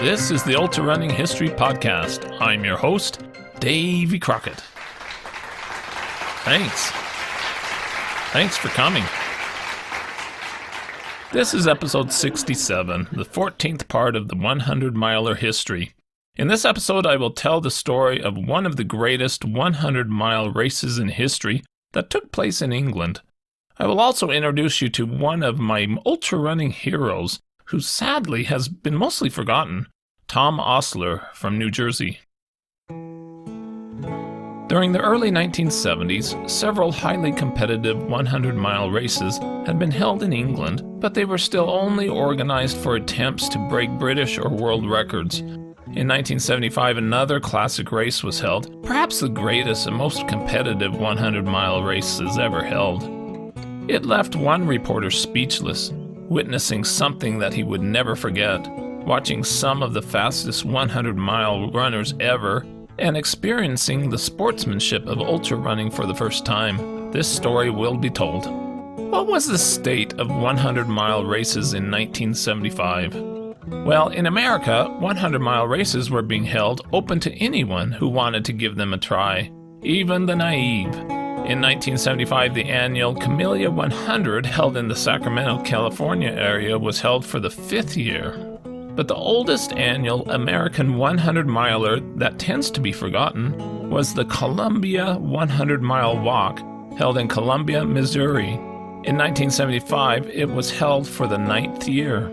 This is the Ultrarunning History Podcast. I'm your host, Davey Crockett. Thanks for coming. This is episode 67, the 14th part of the 100-miler history. In this episode, I will tell the story of one of the greatest 100-mile races in history that took place in England. I will also introduce you to one of my ultrarunning heroes, who sadly has been mostly forgotten, Tom Osler from New Jersey. During the early 1970s, several highly competitive 100-mile races had been held in England, but they were still only organized for attempts to break British or world records. In 1975, another classic race was held, perhaps the greatest and most competitive 100-mile races ever held. It left one reporter speechless, witnessing something that he would never forget, watching some of the fastest 100-mile runners ever, and experiencing the sportsmanship of ultra-running for the first time. This story will be told. What was the state of 100-mile races in 1975? Well, in America, 100-mile races were being held open to anyone who wanted to give them a try, even the naïve. In 1975, the annual Camellia 100 held in the Sacramento, California area was held for the 5th year. But the oldest annual American 100-miler that tends to be forgotten was the Camellia 100-mile walk held in Columbia, Missouri. In 1975, it was held for the 9th year.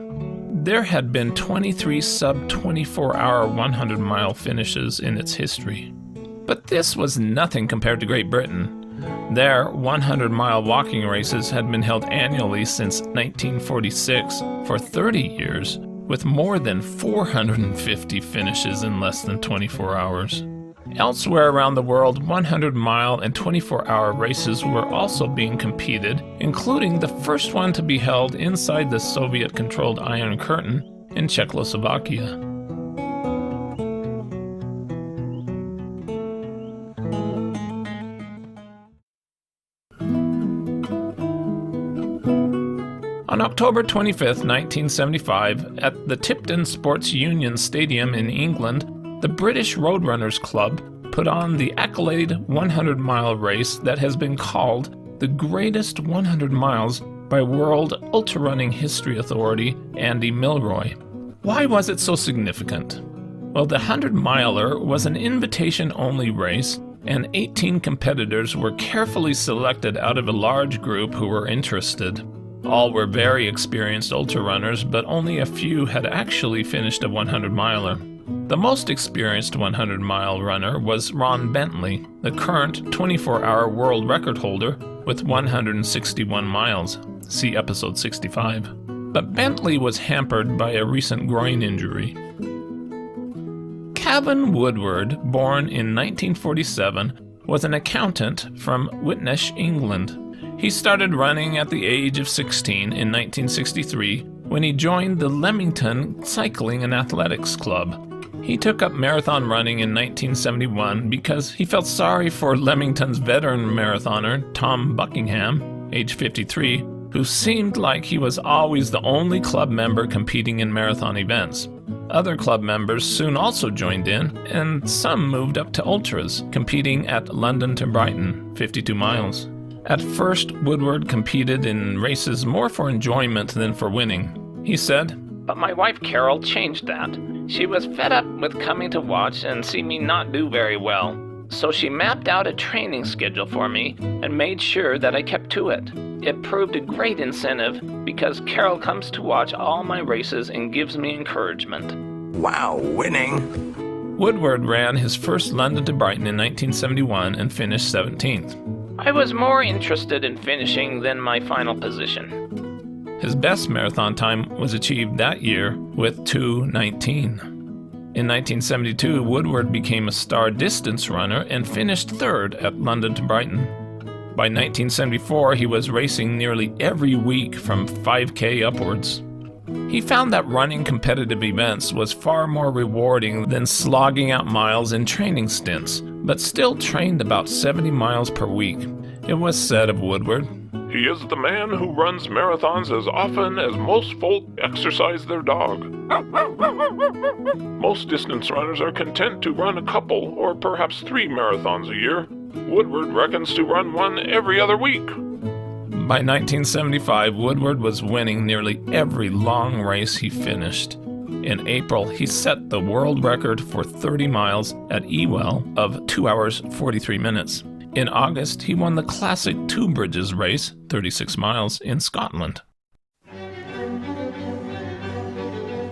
There had been 23 sub-24-hour 100-mile finishes in its history. But this was nothing compared to Great Britain. Their 100-mile walking races had been held annually since 1946 for 30 years, with more than 450 finishes in less than 24 hours. Elsewhere around the world, 100-mile and 24-hour races were also being competed, including the first one to be held inside the Soviet-controlled Iron Curtain in Czechoslovakia. On October 25, 1975, at the Tipton Sports Union Stadium in England, the British Roadrunners Club put on the Accolade 100-mile race that has been called the greatest 100 miles by World Ultrarunning History Authority Andy Milroy. Why was it so significant? Well, the 100-miler was an invitation-only race, and 18 competitors were carefully selected out of a large group who were interested. All were very experienced ultra-runners, but only a few had actually finished a 100-miler. The most experienced 100-mile runner was Ron Bentley, the current 24-hour world record holder with 161 miles. See episode 65. But Bentley was hampered by a recent groin injury. Cavin Woodward, born in 1947, was an accountant from Whitness, England. He started running at the age of 16 in 1963 when he joined the Leamington Cycling and Athletics Club. He took up marathon running in 1971 because he felt sorry for Leamington's veteran marathoner, Tom Buckingham, age 53, who seemed like he was always the only club member competing in marathon events. Other club members soon also joined in, and some moved up to ultras, competing at London to Brighton, 52 miles. At first, Woodward competed in races more for enjoyment than for winning. He said, "But my wife Carol changed that. She was fed up with coming to watch and see me not do very well. So she mapped out a training schedule for me and made sure that I kept to it. It proved a great incentive because Carol comes to watch all my races and gives me encouragement." Wow, winning! Woodward ran his first London to Brighton in 1971 and finished 17th. "I was more interested in finishing than my final position." His best marathon time was achieved that year with 2:19. In 1972, Woodward became a star distance runner and finished 3rd at London to Brighton. By 1974, he was racing nearly every week from 5K upwards. He found that running competitive events was far more rewarding than slogging out miles in training stints, but still trained about 70 miles per week. It was said of Woodward, "He is the man who runs marathons as often as most folk exercise their dog." Most distance runners are content to run a couple or perhaps 3 marathons a year. Woodward reckons to run one every other week. By 1975, Woodward was winning nearly every long race he finished. In April, he set the world record for 30 miles at Ewell of 2 hours 43 minutes. In August, he won the classic Two Bridges race, 36 miles, in Scotland.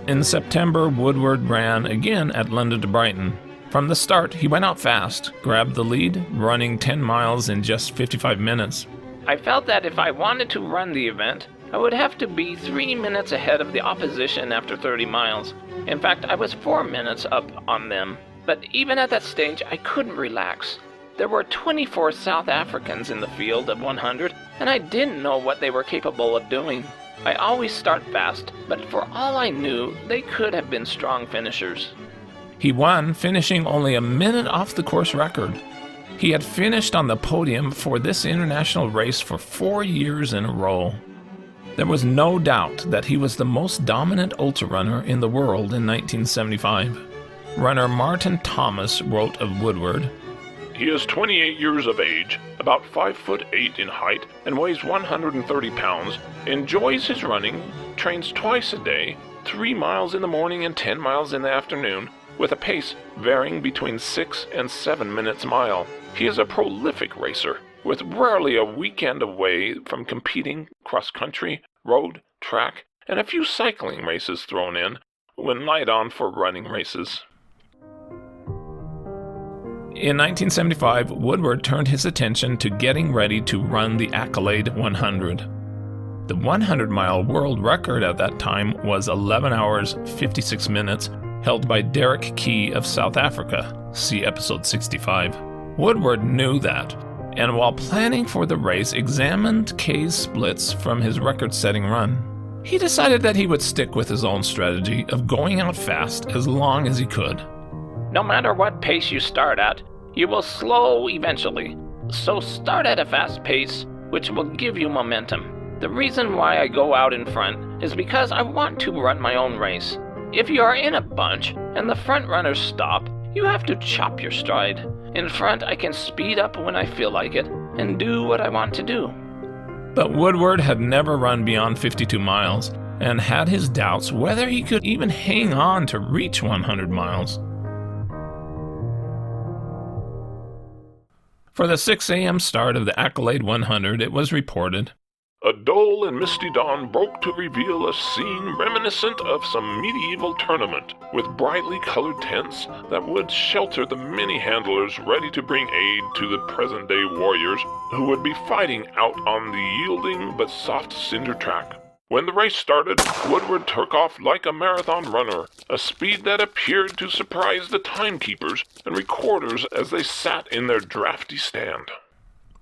In September, Woodward ran again at London to Brighton. From the start, he went out fast, grabbed the lead, running 10 miles in just 55 minutes. I felt that if I wanted to run the event, I would have to be 3 minutes ahead of the opposition after 30 miles. In fact, I was 4 minutes up on them. But even at that stage, I couldn't relax. There were 24 South Africans in the field of 100, and I didn't know what they were capable of doing. I always start fast, but for all I knew, they could have been strong finishers. He won, finishing only a minute off the course record. He had finished on the podium for this international race for 4 years in a row. There was no doubt that he was the most dominant ultrarunner in the world in 1975. Runner Martin Thomas wrote of Woodward, He is 28 years of age, about 5'8" in height, and weighs 130 pounds, enjoys his running, trains twice a day, 3 miles in the morning and 10 miles in the afternoon, with a pace varying between 6 and 7 minutes a mile. He is a prolific racer, with rarely a weekend away from competing cross-country, road, track, and a few cycling races thrown in when light on for running races. In 1975, Woodward turned his attention to getting ready to run the Accolade 100. The 100-mile world record at that time was 11 hours 56 minutes, held by Derek Key of South Africa. See episode 65. Woodward knew that, and while planning for the race, examined Kay's splits from his record-setting run. He decided that he would stick with his own strategy of going out fast as long as he could. No matter what pace you start at, you will slow eventually. So start at a fast pace, which will give you momentum. The reason why I go out in front is because I want to run my own race. If you are in a bunch and the front runners stop, you have to chop your stride. In front, I can speed up when I feel like it and do what I want to do. But Woodward had never run beyond 52 miles and had his doubts whether he could even hang on to reach 100 miles. For the 6 a.m. start of the Accolade 100, it was reported, A dull and misty dawn broke to reveal a scene reminiscent of some medieval tournament, with brightly colored tents that would shelter the many handlers ready to bring aid to the present-day warriors who would be fighting out on the yielding but soft cinder track. When the race started, Woodward took off like a marathon runner, a speed that appeared to surprise the timekeepers and recorders as they sat in their drafty stand.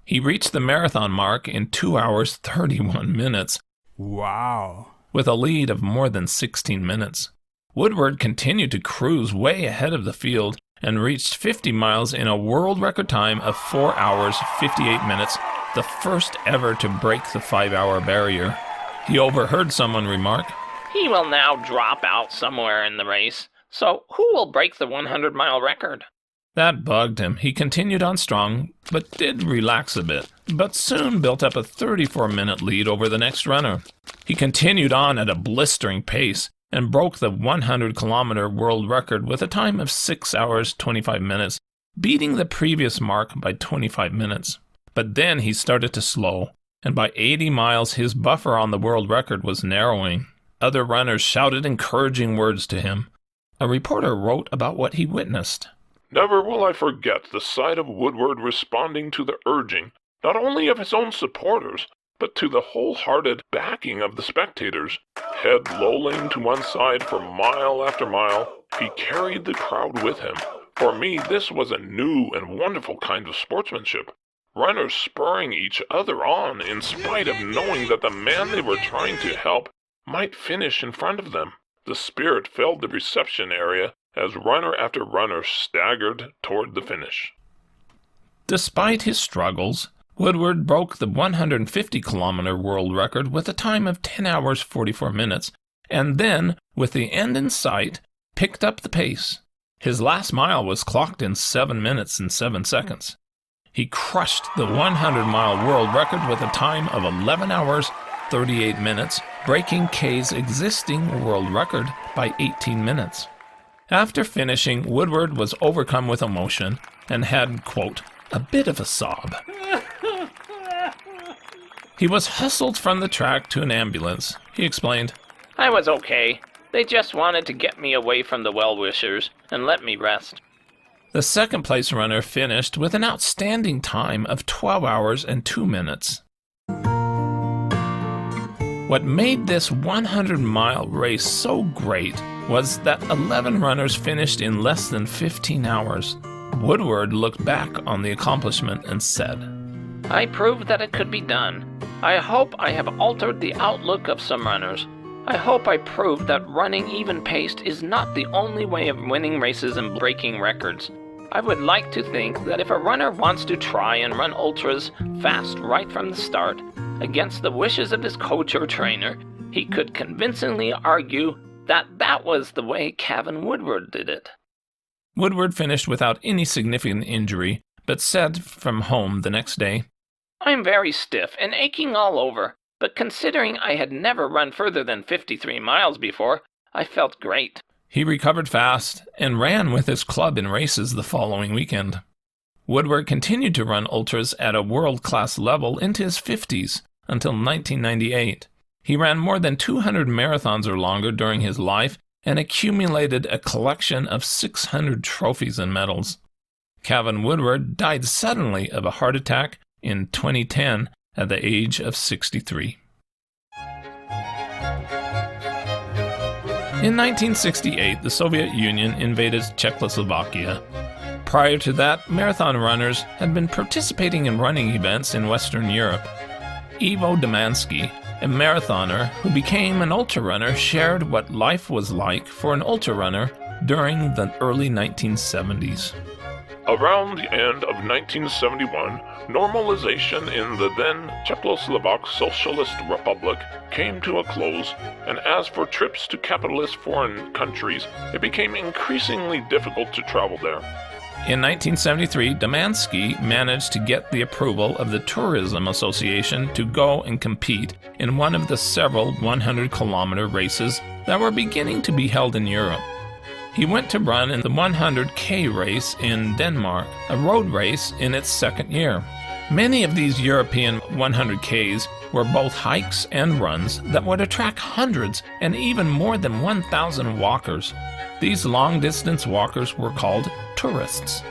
He reached the marathon mark in 2 hours 31 minutes. Wow. With a lead of more than 16 minutes. Woodward continued to cruise way ahead of the field and reached 50 miles in a world record time of 4 hours 58 minutes, the first ever to break the 5-hour barrier. He overheard someone remark, He will now drop out somewhere in the race. So who will break the 100-mile record? That bugged him. He continued on strong, but did relax a bit, but soon built up a 34-minute lead over the next runner. He continued on at a blistering pace and broke the 100-kilometer world record with a time of 6 hours 25 minutes, beating the previous mark by 25 minutes. But then he started to slow, and by 80 miles his buffer on the world record was narrowing. Other runners shouted encouraging words to him. A reporter wrote about what he witnessed. Never will I forget the sight of Woodward responding to the urging, not only of his own supporters, but to the wholehearted backing of the spectators. Head lolling to one side for mile after mile, he carried the crowd with him. For me, this was a new and wonderful kind of sportsmanship. Runners spurring each other on in spite of knowing that the man they were trying to help might finish in front of them. The spirit filled the reception area as runner after runner staggered toward the finish. Despite his struggles, Woodward broke the 150-kilometer world record with a time of 10 hours 44 minutes, and then, with the end in sight, picked up the pace. His last mile was clocked in 7 minutes and 7 seconds. He crushed the 100-mile world record with a time of 11 hours 38 minutes, breaking Kay's existing world record by 18 minutes. After finishing, Woodward was overcome with emotion and had, quote, a bit of a sob. He was hustled from the track to an ambulance. He explained, I was okay. They just wanted to get me away from the well-wishers and let me rest. The second-place runner finished with an outstanding time of 12 hours and 2 minutes. What made this 100-mile race so great was that 11 runners finished in less than 15 hours. Woodward looked back on the accomplishment and said, I proved that it could be done. I hope I have altered the outlook of some runners. I hope I proved that running even-paced is not the only way of winning races and breaking records. I would like to think that if a runner wants to try and run ultras fast right from the start, against the wishes of his coach or trainer, he could convincingly argue that that was the way Cavin Woodward did it. Woodward finished without any significant injury, but said from home the next day, I'm very stiff and aching all over, but considering I had never run further than 53 miles before, I felt great. He recovered fast and ran with his club in races the following weekend. Woodward continued to run ultras at a world-class level into his 50s until 1998. He ran more than 200 marathons or longer during his life and accumulated a collection of 600 trophies and medals. Cavin Woodward died suddenly of a heart attack in 2010 at the age of 63. In 1968, the Soviet Union invaded Czechoslovakia. Prior to that, marathon runners had been participating in running events in Western Europe. Ivo Demansky, a marathoner who became an ultrarunner, shared what life was like for an ultrarunner during the early 1970s. Around the end of 1971, normalization in the then Czechoslovak Socialist Republic came to a close, and as for trips to capitalist foreign countries, it became increasingly difficult to travel there. In 1973, Demansky managed to get the approval of the Tourism Association to go and compete in one of the several 100-kilometer races that were beginning to be held in Europe. He went to run in the 100K race in Denmark, a road race in its second year. Many of these European 100Ks were both hikes and runs that would attract hundreds and even more than 1,000 walkers. These long-distance walkers were called tourists.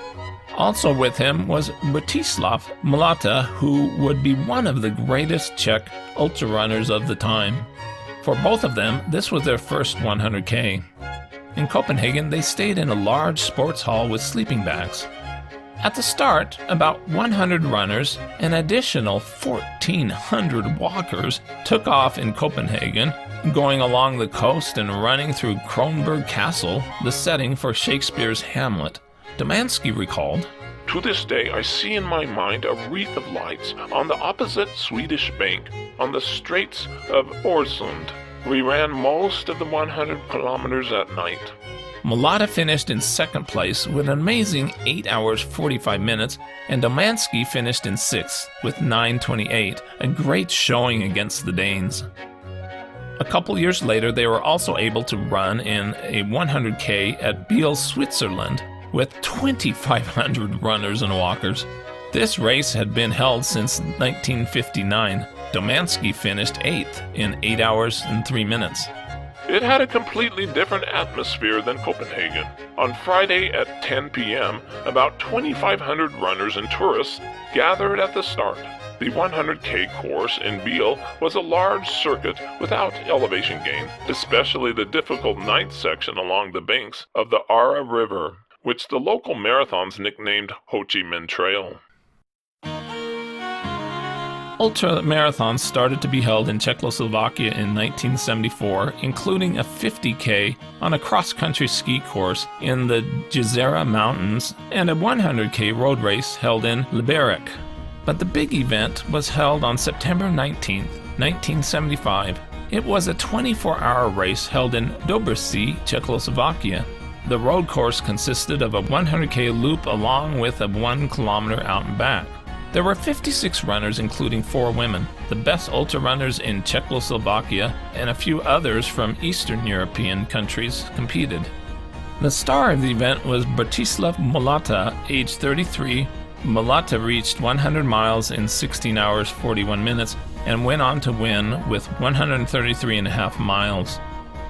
Also with him was Bratislav Mlata, who would be one of the greatest Czech ultrarunners of the time. For both of them, this was their first 100K. In Copenhagen, they stayed in a large sports hall with sleeping bags. At the start, about 100 runners, an additional 1,400 walkers, took off in Copenhagen, going along the coast and running through Kronborg Castle, the setting for Shakespeare's Hamlet. Demansky recalled, To this day, I see in my mind a wreath of lights on the opposite Swedish bank, on the Straits of Öresund. We ran most of the 100 kilometers at night. Mlata finished in second place with an amazing 8 hours 45 minutes, and Demansky finished in sixth with 9:28, a great showing against the Danes. A couple years later, they were also able to run in a 100K at Biel, Switzerland, with 2,500 runners and walkers. This race had been held since 1959. Demansky finished 8th in 8 hours and 3 minutes. It had a completely different atmosphere than Copenhagen. On Friday at 10 p.m., about 2,500 runners and tourists gathered at the start. The 100K course in Biel was a large circuit without elevation gain, especially the difficult night section along the banks of the Ara River, which the local marathons nicknamed Ho Chi Minh Trail. Ultra marathons started to be held in Czechoslovakia in 1974, including a 50K on a cross-country ski course in the Jezera Mountains and a 100K road race held in Liberec. But the big event was held on September 19, 1975. It was a 24-hour race held in Dobrsky, Czechoslovakia. The road course consisted of a 100K loop along with a 1 kilometer out and back. There were 56 runners, including 4 women, the best ultra runners in Czechoslovakia, and a few others from Eastern European countries competed. The star of the event was Bratislav Mulata, age 33. Mulata reached 100 miles in 16 hours 41 minutes and went on to win with 133.5 miles.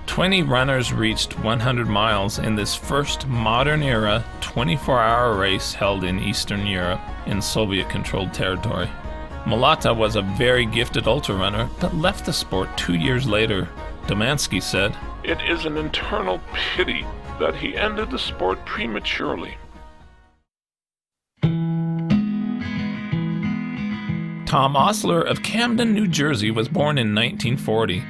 20 runners reached 100 miles in this first modern-era 24-hour race held in Eastern Europe in Soviet-controlled territory. Mulata was a very gifted ultrarunner, but left the sport 2 years later. Domansky said, "It is an internal pity that he ended the sport prematurely." Tom Osler of Camden, New Jersey was born in 1940.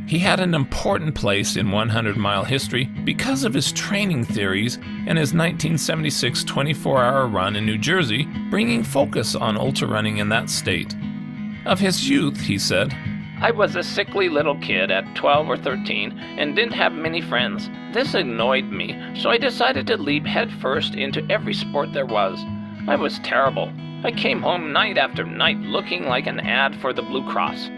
He had an important place in 100-mile history because of his training theories and his 1976 24-hour run in New Jersey, bringing focus on ultrarunning in that state. Of his youth, he said, I was a sickly little kid at 12 or 13 and didn't have many friends. This annoyed me, so I decided to leap headfirst into every sport there was. I was terrible. I came home night after night looking like an ad for the Blue Cross.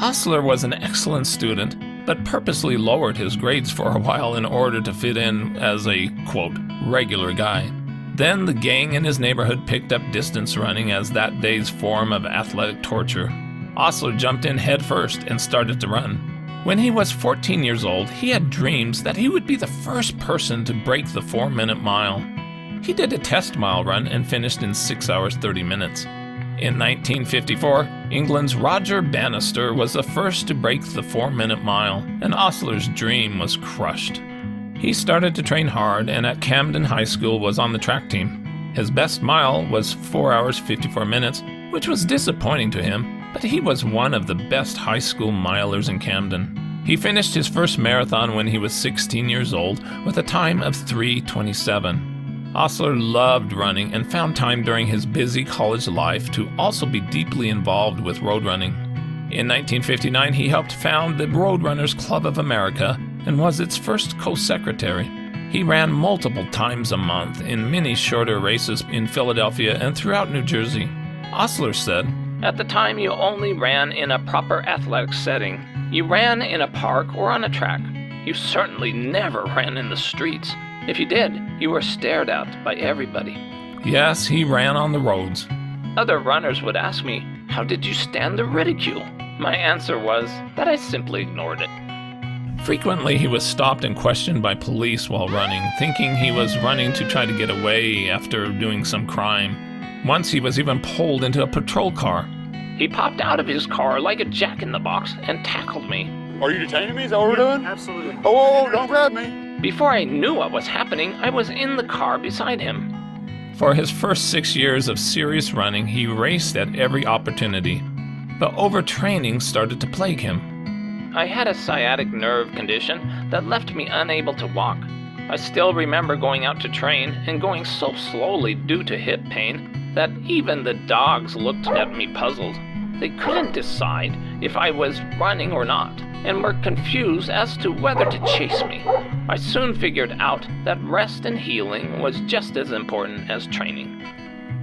Osler was an excellent student, but purposely lowered his grades for a while in order to fit in as a, quote, regular guy. Then the gang in his neighborhood picked up distance running as that day's form of athletic torture. Osler jumped in headfirst and started to run. When he was 14 years old, he had dreams that he would be the first person to break the 4-minute mile. He did a test mile run and finished in 6 hours 30 minutes. In 1954, England's Roger Bannister was the first to break the 4-minute mile, and Osler's dream was crushed. He started to train hard and at Camden High School was on the track team. His best mile was 4 hours 54 minutes, which was disappointing to him, but he was one of the best high school milers in Camden. He finished his first marathon when he was 16 years old with a time of 3:27. Osler loved running and found time during his busy college life to also be deeply involved with road running. In 1959, he helped found the Road Runners Club of America and was its first co-secretary. He ran multiple times a month in many shorter races in Philadelphia and throughout New Jersey. Osler said, At the time, you only ran in a proper athletic setting. You ran in a park or on a track. You certainly never ran in the streets. If you did, you were stared at by everybody. Yes, he ran on the roads. Other runners would ask me, how did you stand the ridicule? My answer was that I simply ignored it. Frequently, he was stopped and questioned by police while running, thinking he was running to try to get away after doing some crime. Once he was even pulled into a patrol car. He popped out of his car like a jack-in-the-box and tackled me. Are you detaining me? Is that what we're doing? Absolutely. Oh, don't grab me. Before I knew what was happening, I was in the car beside him. For his first 6 years of serious running, he raced at every opportunity. But overtraining started to plague him. I had a sciatic nerve condition that left me unable to walk. I still remember going out to train and going so slowly due to hip pain that even the dogs looked at me puzzled. They couldn't decide if I was running or not, and were confused as to whether to chase me. I soon figured out that rest and healing was just as important as training.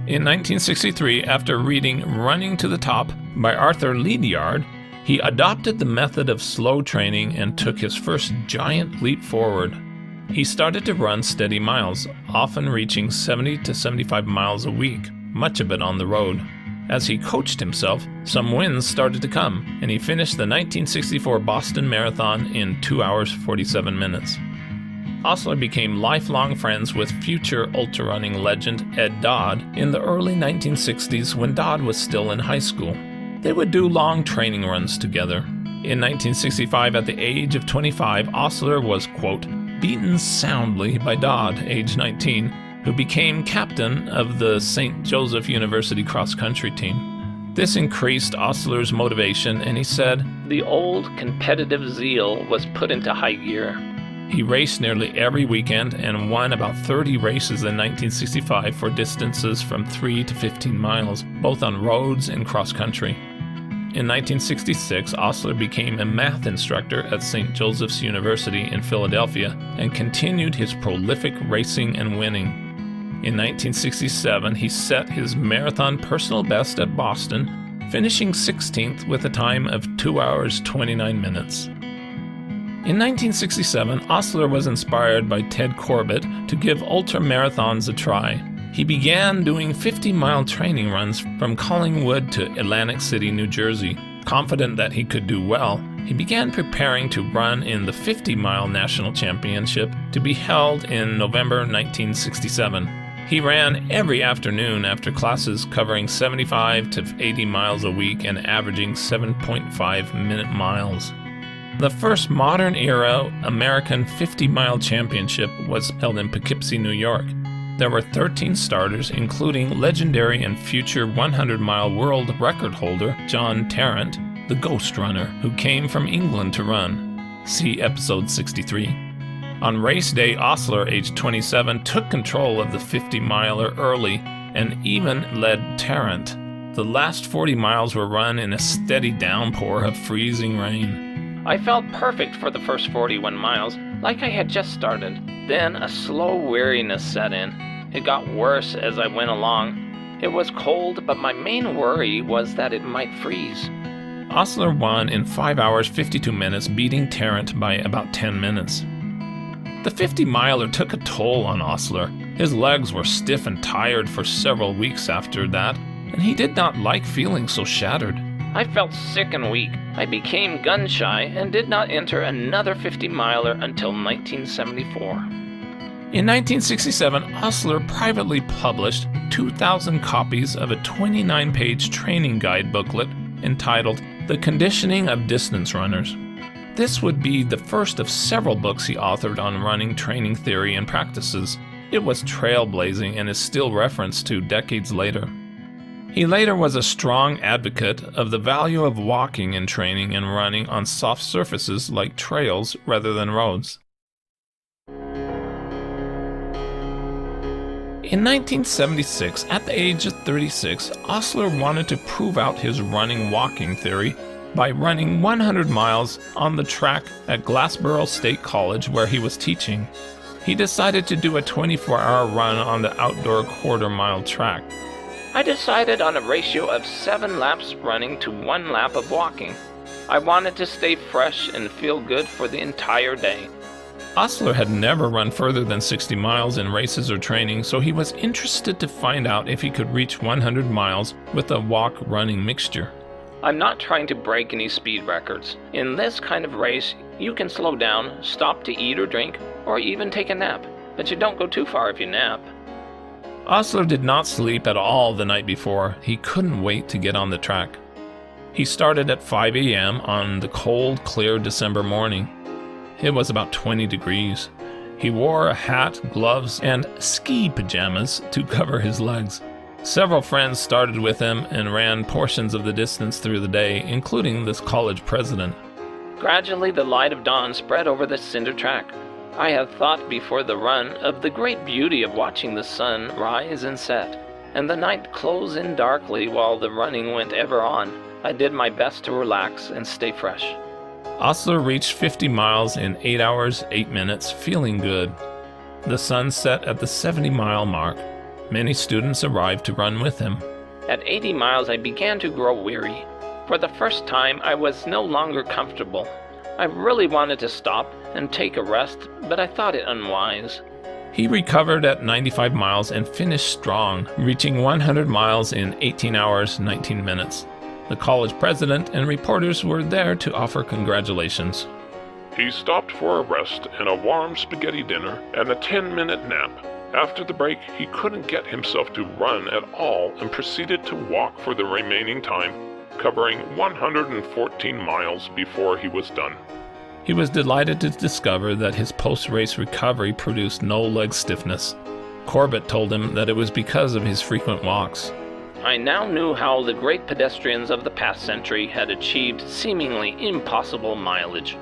In 1963, after reading Running to the Top by Arthur Ledyard, he adopted the method of slow training and took his first giant leap forward. He started to run steady miles, often reaching 70 to 75 miles a week, much of it on the road. As he coached himself, some wins started to come, and he finished the 1964 Boston Marathon in 2 hours 47 minutes. Osler became lifelong friends with future ultrarunning legend Ed Dodd in the early 1960s when Dodd was still in high school. They would do long training runs together. In 1965, at the age of 25, Osler was, quote, beaten soundly by Dodd, age 19, who became captain of the St. Joseph University cross-country team. This increased Osler's motivation, and he said, The old competitive zeal was put into high gear. He raced nearly every weekend and won about 30 races in 1965 for distances from 3 to 15 miles, both on roads and cross-country. In 1966, Osler became a math instructor at St. Joseph's University in Philadelphia and continued his prolific racing and winning. In 1967, he set his marathon personal best at Boston, finishing 16th with a time of 2 hours 29 minutes. In 1967, Osler was inspired by Ted Corbett to give ultramarathons a try. He began doing 50-mile training runs from Collingwood to Atlantic City, New Jersey. Confident that he could do well, he began preparing to run in the 50-mile national championship to be held in November 1967. He ran every afternoon after classes covering 75 to 80 miles a week and averaging 7.5-minute miles. The first modern-era American 50-mile championship was held in Poughkeepsie, New York. There were 13 starters, including legendary and future 100-mile world record holder John Tarrant, the Ghost Runner, who came from England to run. See episode 63. On race day, Osler, aged 27, took control of the 50-miler early and even led Tarrant. The last 40 miles were run in a steady downpour of freezing rain. I felt perfect for the first 41 miles, like I had just started. Then a slow weariness set in. It got worse as I went along. It was cold, but my main worry was that it might freeze. Osler won in 5 hours 52 minutes, beating Tarrant by about 10 minutes. The 50-miler took a toll on Osler. His legs were stiff and tired for several weeks after that, and he did not like feeling so shattered. I felt sick and weak. I became gun-shy and did not enter another 50-miler until 1974. In 1967, Osler privately published 2,000 copies of a 29-page training guide booklet entitled The Conditioning of Distance Runners. This would be the first of several books he authored on running training theory and practices. It was trailblazing and is still referenced to decades later. He later was a strong advocate of the value of walking in training and running on soft surfaces like trails rather than roads. In 1976, at the age of 36, Osler wanted to prove out his running-walking theory by running 100 miles on the track at Glassboro State College where he was teaching. He decided to do a 24-hour run on the outdoor quarter-mile track. I decided on a ratio of 7 laps running to 1 lap of walking. I wanted to stay fresh and feel good for the entire day. Osler had never run further than 60 miles in races or training, so he was interested to find out if he could reach 100 miles with a walk-running mixture. I'm not trying to break any speed records. In this kind of race, you can slow down, stop to eat or drink, or even take a nap, but you don't go too far if you nap. Osler did not sleep at all the night before. He couldn't wait to get on the track. He started at 5 a.m. on the cold, clear December morning. It was about 20 degrees. He wore a hat, gloves, and ski pajamas to cover his legs. Several friends started with him and ran portions of the distance through the day, including this college president. Gradually, the light of dawn spread over the cinder track. I had thought before the run of the great beauty of watching the sun rise and set, and the night close in darkly while the running went ever on. I did my best to relax and stay fresh. Osler reached 50 miles in 8 hours, 8 minutes, feeling good. The sun set at the 70-mile mark. Many students arrived to run with him. At 80 miles, I began to grow weary. For the first time, I was no longer comfortable. I really wanted to stop and take a rest, but I thought it unwise. He recovered at 95 miles and finished strong, reaching 100 miles in 18 hours, 19 minutes. The college president and reporters were there to offer congratulations. He stopped for a rest and a warm spaghetti dinner and a 10-minute nap. After the break, he couldn't get himself to run at all and proceeded to walk for the remaining time, covering 114 miles before he was done. He was delighted to discover that his post-race recovery produced no leg stiffness. Corbett told him that it was because of his frequent walks. I now knew how the great pedestrians of the past century had achieved seemingly impossible mileage.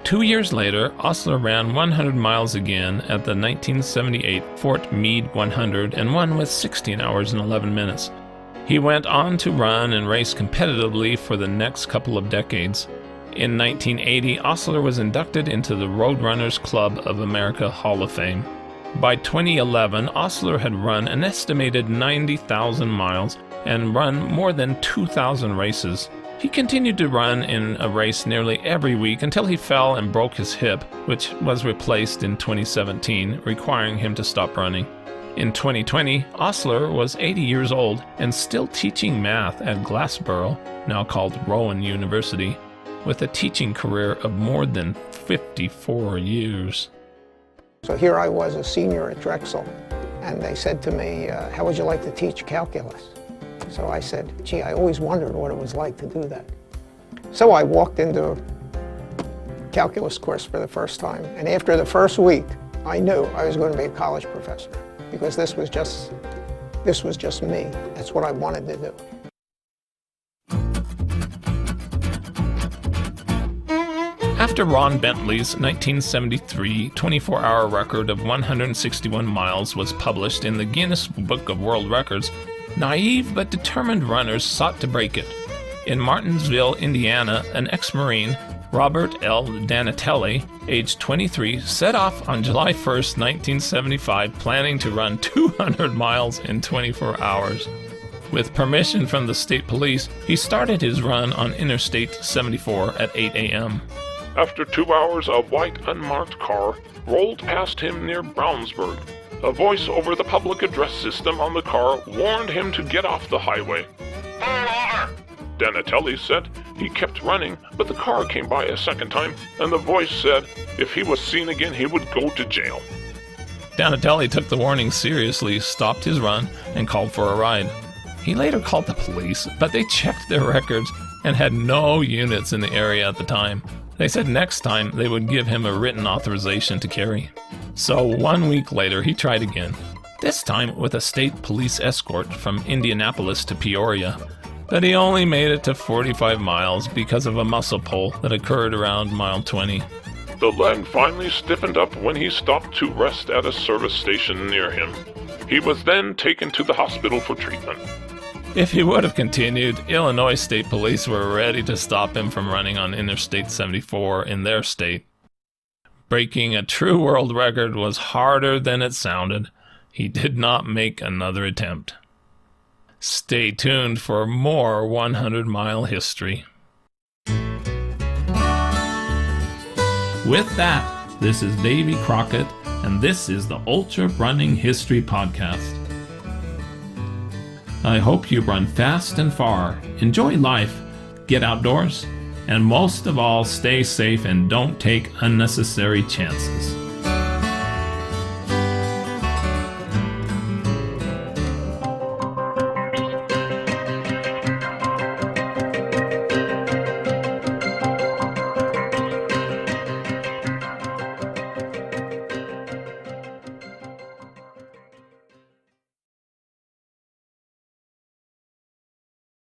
2 years later, Osler ran 100 miles again at the 1978 Fort Meade 100 and won with 16 hours and 11 minutes. He went on to run and race competitively for the next couple of decades. In 1980, Osler was inducted into the Roadrunners Club of America Hall of Fame. By 2011, Osler had run an estimated 90,000 miles and run more than 2,000 races. He continued to run in a race nearly every week until he fell and broke his hip, which was replaced in 2017, requiring him to stop running. In 2020, Osler was 80 years old and still teaching math at Glassboro, now called Rowan University, with a teaching career of more than 54 years. So here I was, a senior at Drexel, and they said to me, how would you like to teach calculus? So I said, gee, I always wondered what it was like to do that. So I walked into a calculus course for the first time, and after the first week, I knew I was going to be a college professor, because this was just me. That's what I wanted to do. After Ron Bentley's 1973 24-hour record of 161 miles was published in the Guinness Book of World Records, naive but determined runners sought to break it. In Martinsville, Indiana, an ex-Marine, Robert L. Danatelli, aged 23, set off on July 1, 1975, planning to run 200 miles in 24 hours. With permission from the state police, he started his run on Interstate 74 at 8 a.m. After 2 hours, a white unmarked car rolled past him near Brownsburg. A voice over the public address system on the car warned him to get off the highway. Pull over! Danatelli said. He kept running, but the car came by a second time, and the voice said if he was seen again, he would go to jail. Danatelli took the warning seriously, stopped his run, and called for a ride. He later called the police, but they checked their records and had no units in the area at the time. They said next time they would give him a written authorization to carry. So 1 week later, he tried again, this time with a state police escort from Indianapolis to Peoria. But he only made it to 45 miles because of a muscle pull that occurred around mile 20. The leg finally stiffened up when he stopped to rest at a service station near him. He was then taken to the hospital for treatment. If he would have continued, Illinois State Police were ready to stop him from running on Interstate 74 in their state. Breaking a true world record was harder than it sounded. He did not make another attempt. Stay tuned for more 100-mile history. With that, this is Davy Crockett, and this is the Ultrarunning History Podcast. I hope you run fast and far, enjoy life, get outdoors, and most of all, stay safe and don't take unnecessary chances.